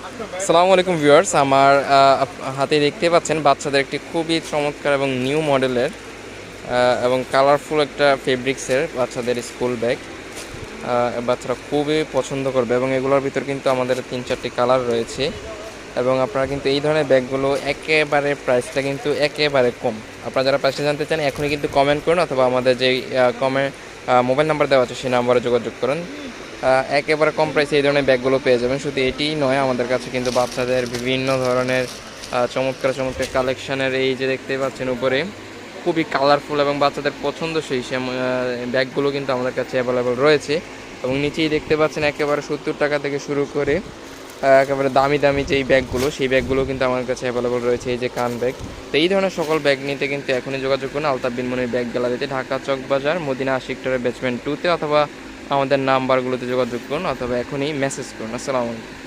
আসসালামু আলাইকুম ভিউয়ার্স, আমার হাতে দেখতে পাচ্ছেন বাচ্চাদের একটি খুবই চমৎকার এবং নিউ মডেলের এবং কালারফুল একটা ফেব্রিক্সের বাচ্চাদের স্কুল ব্যাগ। বাচ্চারা খুবই পছন্দ করবে এবং এগুলোর ভিতর কিন্তু আমাদের 3-4টি কালার রয়েছে এবং আপনারা কিন্তু এই ধরনের ব্যাগগুলো একেবারে প্রাইসটা কিন্তু একেবারে কম। আপনারা যারা প্রাইসটা জানতে চান এখনই কিন্তু কমেন্ট করুন অথবা আমাদের যেই মোবাইল নাম্বার দেওয়া আছে সেই নাম্বারে যোগাযোগ করুন। একেবারে কম প্রাইসে এই ধরনের ব্যাগগুলো পেয়ে যাবেন। শুধু এটিই নয়, আমাদের কাছে কিন্তু বাচ্চাদের বিভিন্ন ধরনের চমৎকার চমৎকার কালেকশানের এই যে দেখতেই পাচ্ছেন উপরে খুবই কালারফুল এবং বাচ্চাদের পছন্দসই ব্যাগগুলো কিন্তু আমাদের কাছে অ্যাভেলেবল রয়েছে। এবং নিচেই দেখতে পাচ্ছেন একেবারে 70 টাকা থেকে শুরু করে একেবারে দামি দামি যেই ব্যাগগুলো সেই ব্যাগগুলো কিন্তু আমার কাছে অ্যাভেলেবল রয়েছে। এই যে কান ব্যাগ, তো এই ধরনের সকল ব্যাগ নিতে কিন্তু এখনই যোগাযোগ করুন আলতাফ বিন মনির ব্যাগ গ্যালারিতে, ঢাকা চকবাজার মদিনা আশিকটারের বেসমেন্ট 2-তে, অথবা আমাদের নাম্বারগুলোতে যোগাযোগ করুন অথবা এখনই মেসেজ করুন। আসসালামু আলাইকুম।